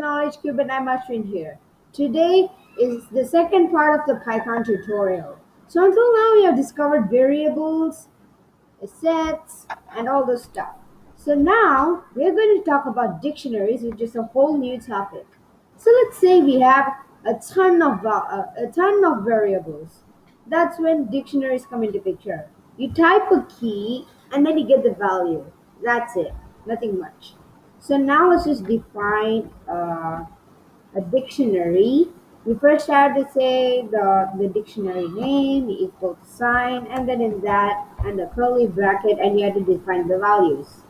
Knowledge Cube and I'm Ashwin here. Today is the second part of the Python tutorial. So until now we have discovered variables, sets, and all those stuff. So now we're going to talk about dictionaries, which is a whole new topic. So let's say we have a ton of variables. That's when dictionaries come into picture. You type a key and then you get the value. That's it. Nothing much. So now let's just define a dictionary. We first have to say the dictionary name equal to sign, and then in that and a curly bracket, and you have to define the values.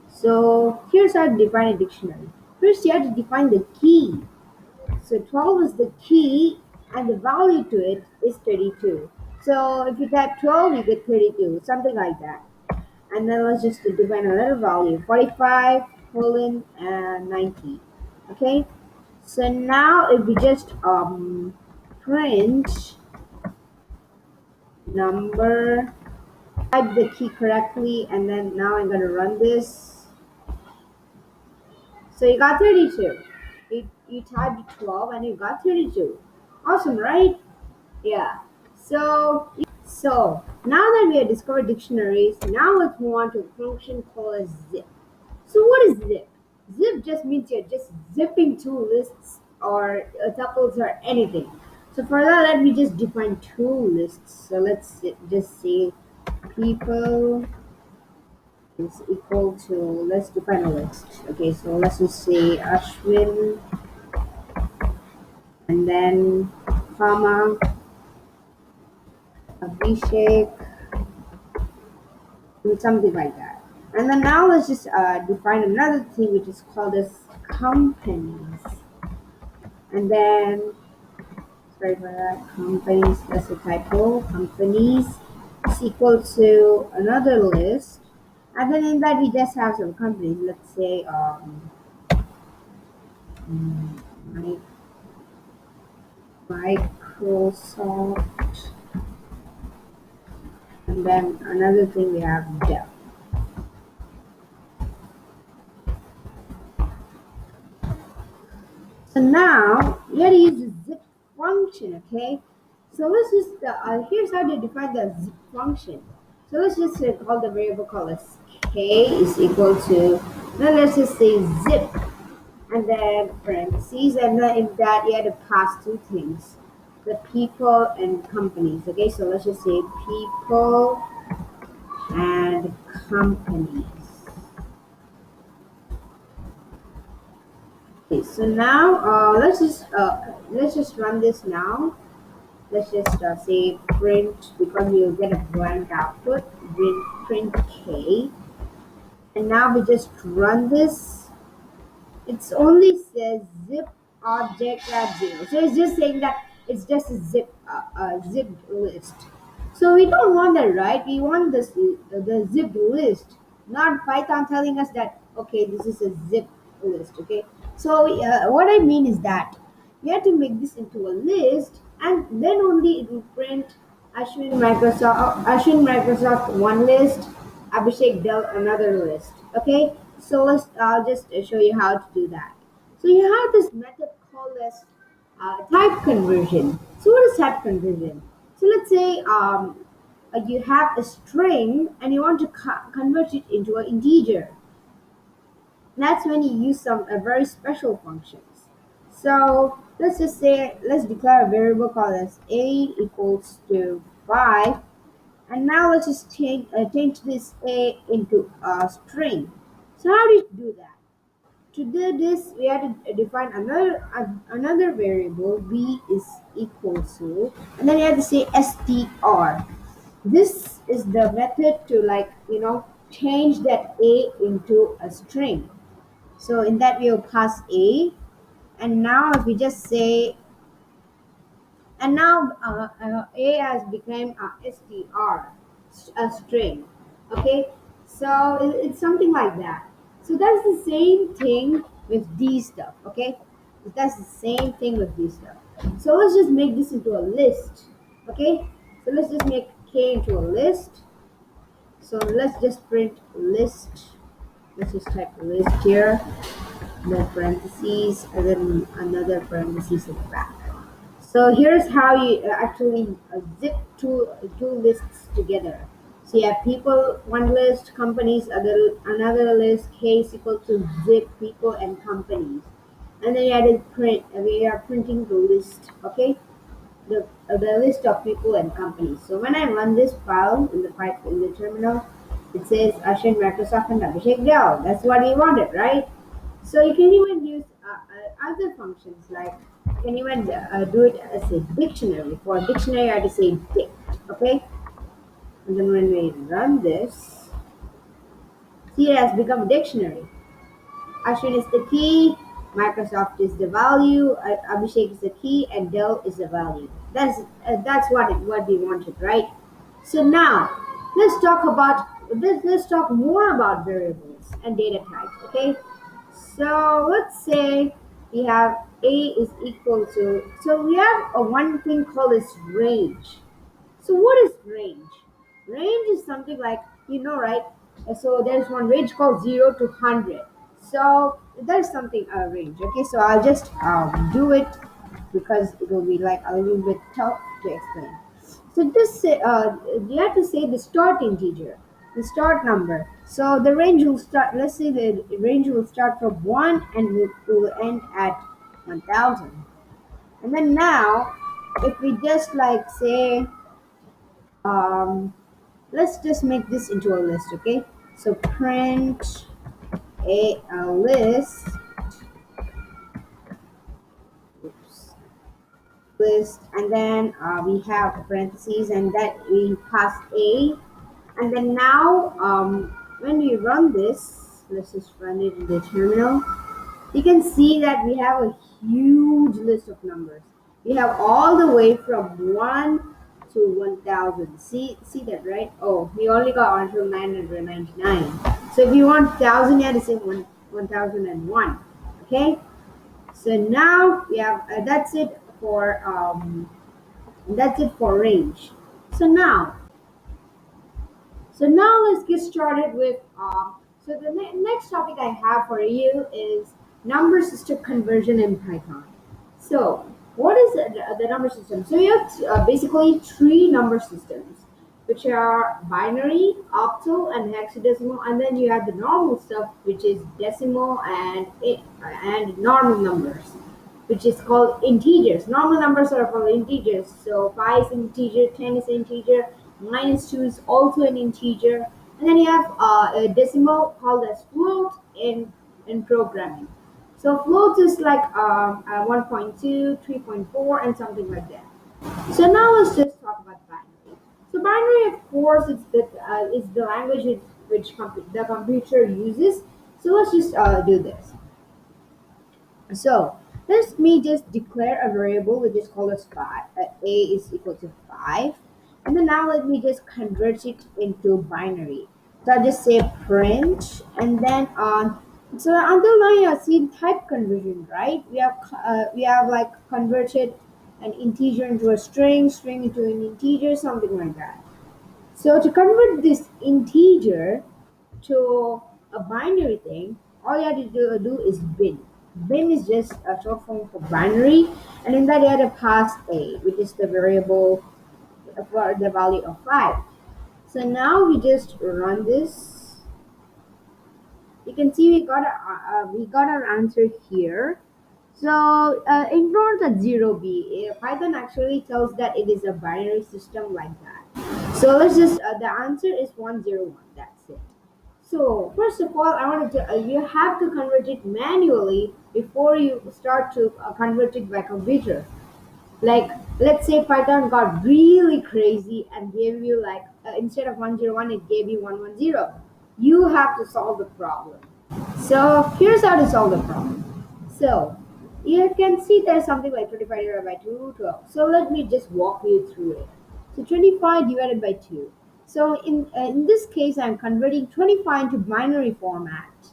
So here's how to define a dictionary. First, you have to define the key. So 12 is the key, and the value to it is 32. So if you type 12, you get 32, something like that. And then let's just define another value, 45 colon and 90. Okay. So now if we just print number, type the key correctly, and then now I'm gonna run this. So you got 32. You typed 12 and you got 32. Awesome, right? Yeah. So now that we have discovered dictionaries, now let's move on to a function called as zip. So what is zip? Zip just means you're just zipping two lists or tuples or anything. So for that, let me just define two lists. So just say people is equal to, let's define a list. Okay, so let's just say Ashwin and then comma Abhishek and something like that. And then now let's just define another thing which is called as companies. And then, sorry for that, companies, that's a typo, companies is equal to another list. And then in that we just have some companies, let's say Mi- Microsoft, and then another thing we have Dell. So now you gotta use the zip function, okay? So let's just here's how to define the zip function. So let's just call the variable called as k is equal to, then let's just say zip and then parentheses, and then in that you have to pass two things, the people and companies. Okay, so let's just say people and companies. Okay, so now let's just run this now. Let's just say print, because you'll get a blank output. Print k, and now we just run this. It's only says zip object at 0. So it's just saying that it's just a zipped list. So we don't want that, right? We want this the zipped list, not Python telling us that okay, this is a zip list. Okay. So what I mean is that you have to make this into a list, and then only it will print Ashwin Microsoft one list, Abhishek Dell another list. Okay, so I'll just show you how to do that. So you have this method called as type conversion. So what is type conversion? So let's say you have a string and you want to convert it into an integer. That's when you use some very special functions. So let's just say, let's declare a variable called as a equals to 5, and now let's just change this a into a string. So how do you do that? To do this, we have to define another variable, b is equal to, and then you have to say str. This is the method to, like, change that a into a string. So in that we will pass a, and now if we just say, and now a has become str, a string. Okay, so it's something like that. So that's the same thing with these stuff. Okay, that's the same thing with these stuff. So let's just make this into a list. Okay, so let's just make k into a list. So let's just print list. Let's just type list here. the parentheses, and then another parentheses at the back. So here's how you actually zip two lists together. So you have people one list, companies another list. Case equal to zip people and companies, and then you have to print. We are printing the list. Okay, the list of people and companies. So when I run this file in the terminal, it says Ashwin, Microsoft, and Abhishek Dell. That's what we wanted, right? So you can even use other functions like you can even do it as a dictionary. For a dictionary, I have to say dic, okay? And then when we run this, see it has become a dictionary. Ashwin is the key, Microsoft is the value, Abhishek is the key, and Dell is the value. That's what we wanted, right? So now let's talk more about variables and data types. Okay, so let's say we have a is equal to, so we have a one thing called as range. So what is range? Range is something like, right? So there's one range called 0 to 100. So there's something range. Okay, so I'll just do it because it will be like a little bit tough to explain. So just say, you have to say the start integer, the start number. So the range will start, let's say the range will start from 1 and will end at 1000. And then now, if we just like say, um, let's just make this into a list, okay? So print a list, oops, list, and then we have parentheses, and that we pass a, and then now when we run this, let's just run it in the terminal. You can see that we have a huge list of numbers. We have all the way from 1 to 1000. See that, right? Oh, we only got until 999. So if you want 1000, you have to say 1001. Okay? So now we have that's it for range. So now so now let's get started with. So the next topic I have for you is number system conversion in Python. So what is the number system? So you have basically three number systems, which are binary, octal, and hexadecimal, and then you have the normal stuff, which is decimal and normal numbers, which is called integers. Normal numbers are called integers. So 5 is an integer, 10 is an integer, -2 is also an integer, and then you have a decimal called as float in programming. So float is like 1.2, 3.4, and something like that. So now let's just talk about binary. So binary, of course, is the language which the computer uses. So let's just do this. So let me just declare a variable which is called as 5. A is equal to 5. And then now let me just convert it into binary. So I'll just say print and then so until now you have seen type conversion, right? We have like converted an integer into a string, string into an integer, something like that. So to convert this integer to a binary thing, all you have to do is bin. Bin is just a short form for binary, and in that you have to pass a, which is the variable for the value of 5. So now we just run this. You can see we got our answer here. So ignore the 0b. Python actually tells that it is a binary system like that. So let's just the answer is 101. That's it. So first of all, I wanted to you have to convert it manually before you start to convert it by computer. Like let's say Python got really crazy and gave you like instead of 101, it gave you 110. You have to solve the problem. So here's how to solve the problem. So you can see there's something like 25 divided by 2, 12. So let me just walk you through it. So 25 divided by 2. So in this case, I'm converting 25 into binary format.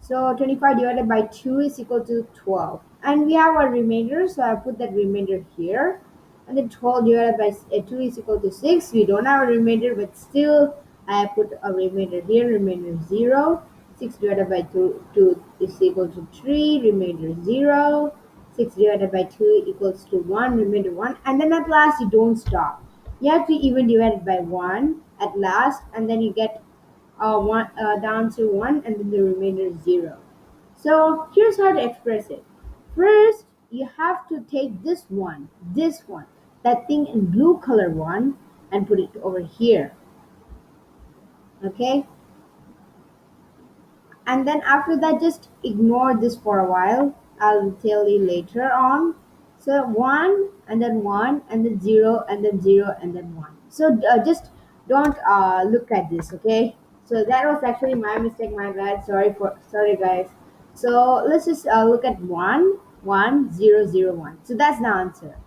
So 25 divided by 2 is equal to 12. And we have a remainder, so I put that remainder here. And then 12 divided by 2 is equal to 6. We don't have a remainder, but still I put a remainder here, remainder 0. 6 divided by 2 is equal to 3, remainder 0. 6 divided by 2 equals to 1, remainder 1. And then at last you don't stop. You have to even divide it by 1 at last, and then you get the answer 1, and then the remainder is 0. So here's how to express it. First, you have to take this one, that thing in blue color one, and put it over here. Okay? And then after that, just ignore this for a while. I'll tell you later on. So 1 and then 1 and then 0 and then 0 and then 1. So just don't look at this, okay? So that was actually my mistake, my bad. Sorry guys. So let's just look at 1 1 0 0 1. So that's the answer.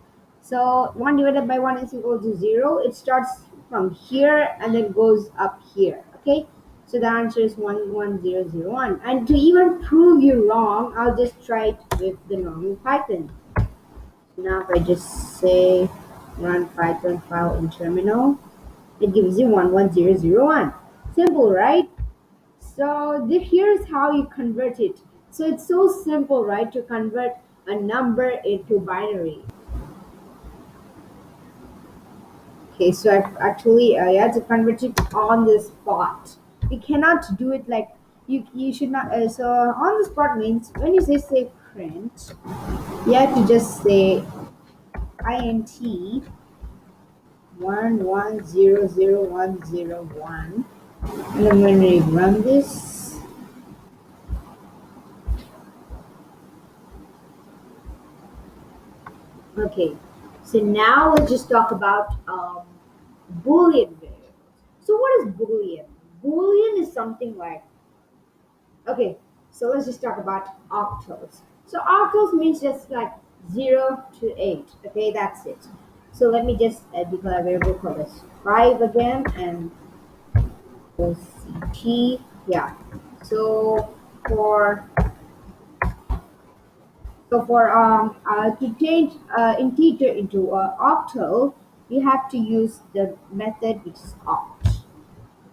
So 1 divided by 1 is equal to 0. It starts from here and then goes up here. Okay. So the answer is 11001. And to even prove you wrong, I'll just try it with the normal Python. Now if I just say run Python file in terminal, it gives you 11001. Simple, right? So here's how you convert it. So it's so simple, right, to convert a number into binary. Okay, so I've actually you have to convert it on the spot. You cannot do it like you should not. So on the spot means when you say print, you have to just say int 11000101, and then when we run this, okay. So now let's just talk about Boolean variables. So what is Boolean? Boolean is something like, okay, so let's just talk about octals. So octals means just like 0 to 8. Okay, that's it. So let me just declare a variable called as 5 again, and OCT. Yeah. So for to change integer into octal, you have to use the method which is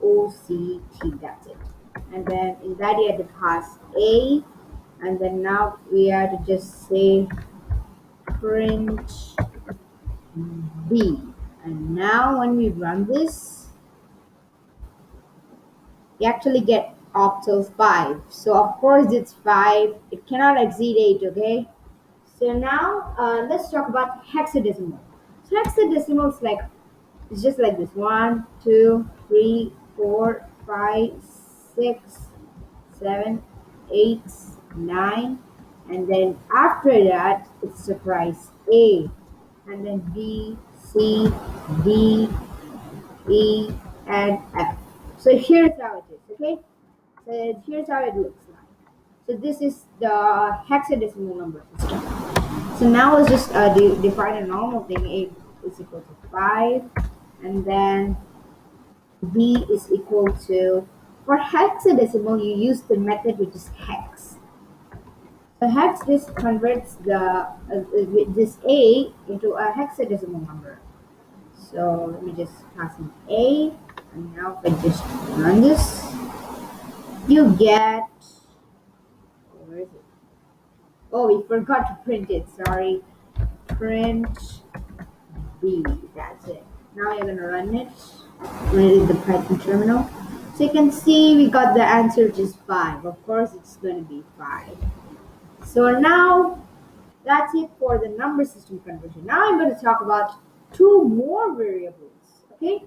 OCT, that's it. And then in that you have to pass A, and then now we have to just say print B. And now when we run this, you actually get octal 5. So of course it's 5, it cannot exceed 8, okay? So now let's talk about hexadecimal. So hexadecimal is like, it's just like this: 1, 2, 3, 4, 5, 6, 7, 8, 9, and then after that it's surprise A, and then B, C, D, E, and F. So here's how it is, okay? So here's how it looks like. So this is the hexadecimal number system. So now let's just define a normal thing. A is equal to 5, and then B is equal to, for hexadecimal, you use the method which is hex. So hex, this converts this A into a hexadecimal number. So let me just pass in A, and now if I just run this, you get, where is it? Oh, we forgot to print it, sorry. Print B, that's it. Now you're gonna run it. Run it in the Python terminal. So you can see we got the answer which is 5. Of course it's gonna be 5. So now that's it for the number system conversion. Now I'm going to talk about two more variables. Okay,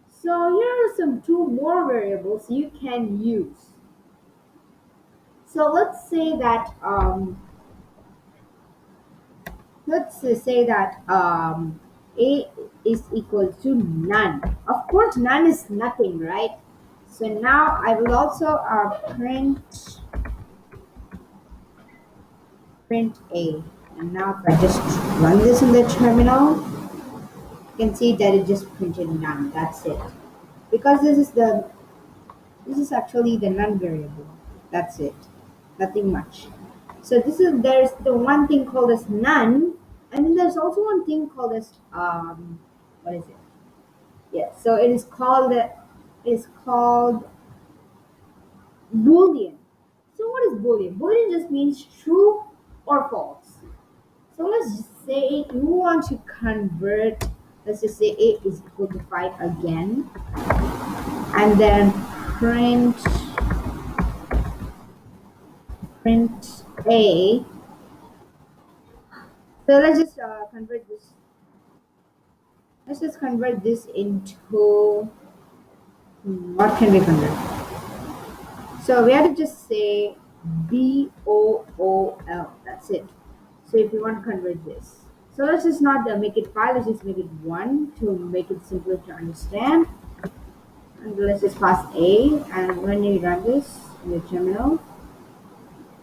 so here are some two more variables you can use. So let's say that a is equal to none. Of course none is nothing, right? So now I will also print A, and now if I just run this in the terminal, you can see that it just printed none. That's it. Because this is actually the none variable. That's it. Nothing much. So there's the one thing called as none, and then there's also one thing called as what is it? Yes. So it is called Boolean. So what is Boolean? Boolean just means true or false. So let's just say you want to convert, let's just say a is equal to 5 again, and then print print a. So let's just convert this into, what can we convert? So we have to just say BOOL. That's it. So if you want to convert this. So let's just not make it 5, let's just make it 1 to make it simpler to understand. And let's just pass A, and when you run this in the terminal,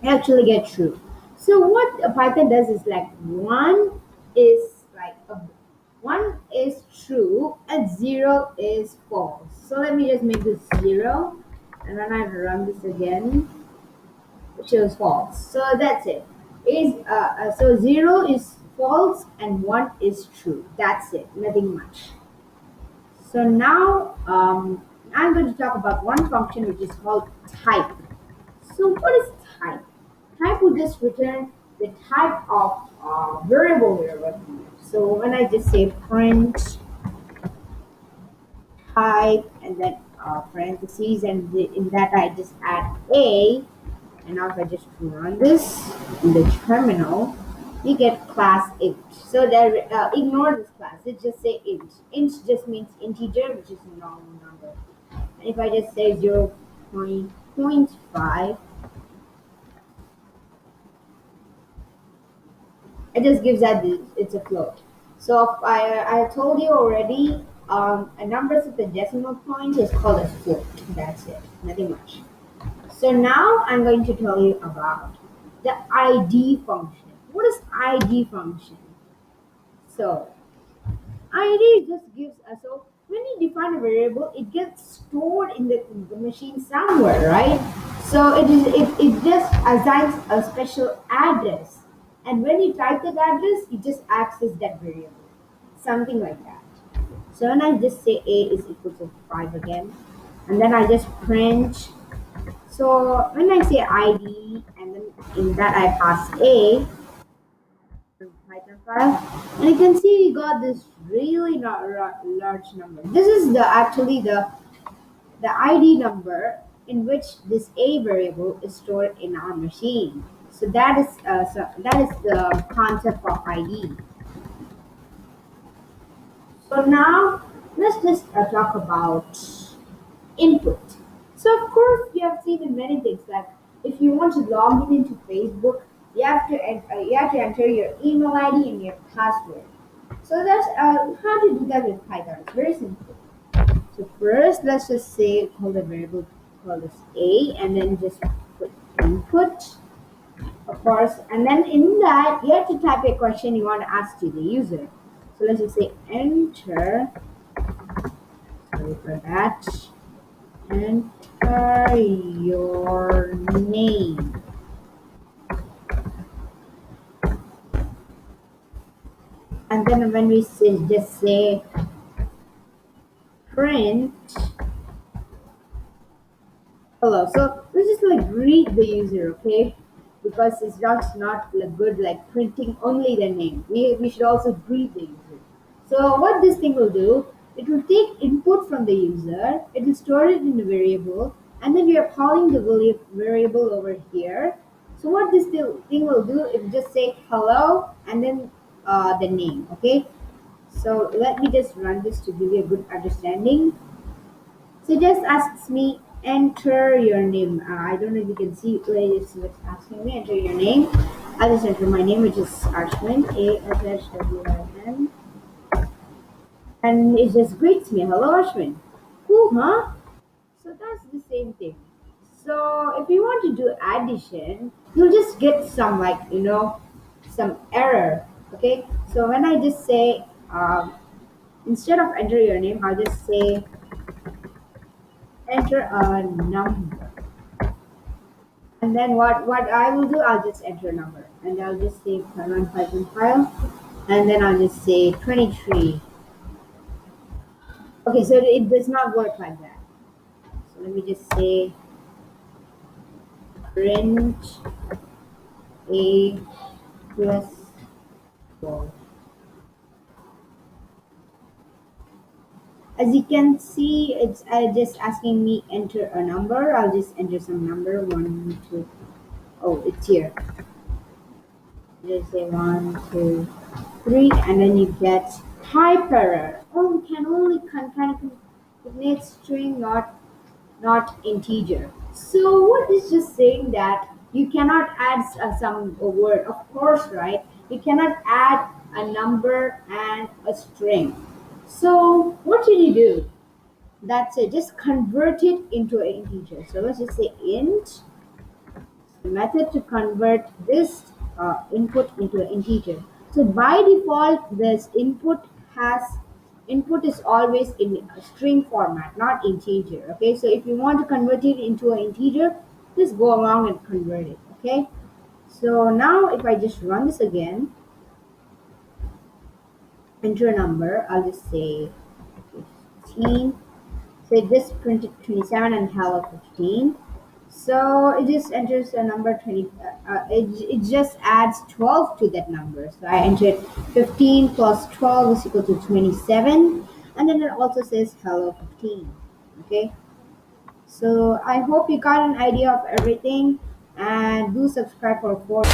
you actually get true. So what Python does is like is like a, 1 is true and 0 is false. So let me just make this 0, and when I run this again, it shows false. So that's it. So 0 is false and 1 is true. That's it. Nothing much. So now I'm going to talk about one function which is called type. So what is type? Type will just return the type of variable we are working with. So when I just say print type and then parentheses, and in that I just add a, and now if I just run this in the terminal, we get class int. So there, ignore this class. It just say int. Int just means integer, which is a normal number. And if I just say 0.5, it just gives that it's a float. So if I told you already, a number with the decimal point is called a float. That's it. Nothing much. So now I'm going to tell you about the ID function. What is ID function? So ID just gives us, so when you define a variable, it gets stored in the machine somewhere, right? So it just assigns a special address. And when you type that address, it just access that variable. Something like that. So when I just say A is equal to 5 again, and then I just print. So when I say ID, and then in that I pass A, Python file, and you can see we got this really not large number. This is the actually the ID number in which this A variable is stored in our machine. So that is the concept of ID. So now let's just talk about input. So of course you have seen in many things, like if you want to log in into Facebook, you have to enter your email ID and your password. So that's how to do that with Python. It's very simple. So first, let's just say call the variable, call this A, and then just put input, of course, and then in that you have to type a question you want to ask to the user. So let's just say enter. Sorry for that. Enter your name. And then when we say, just say print hello. So let's just like greet the user, okay? Because it's not like good like printing only the name. We should also greet the user. So what this thing will do, it will take input from the user, it will store it in the variable, and then we are calling the variable over here. So what this thing will do, it will just say hello and then the name, okay? So let me just run this to give you a good understanding. So it just asks me enter your name. I don't know if you can see it's asking me enter your name. I just enter my name, which is Ashwin, ASHWIN, and it just greets me, hello Ashwin. Cool, huh? So that's the same thing. So if you want to do addition, you'll just get some like some error. Okay. So when I just say instead of enter your name, I'll just say enter a number. And then what I will do, I'll just enter a number, and I'll just say run Python file, and then I'll just say 23. Okay, so it does not work like that. So let me just say print a ball. As you can see, it's just asking me enter a number. I'll just enter some number. One, two. Oh, it's here. Just say one, two, three, and then you get type error. Oh, we can only concatenate string, not integer. So what is just saying that you cannot add some a word, of course, right? You cannot add a number and a string. So what should you do? That's it. Just convert it into an integer. So let's just say int the method to convert this input into an integer. So by default, this input is always in a string format, not integer. Okay, so if you want to convert it into an integer, just go along and convert it. Okay, so now if I just run this again, enter a number, I'll just say 15. So it just printed 27 and hello 15. So it just enters a number 20. It just adds 12 to that number. So I entered 15 plus 12 is equal to 27. And then it also says hello 15. Okay. So I hope you got an idea of everything. And do subscribe for more.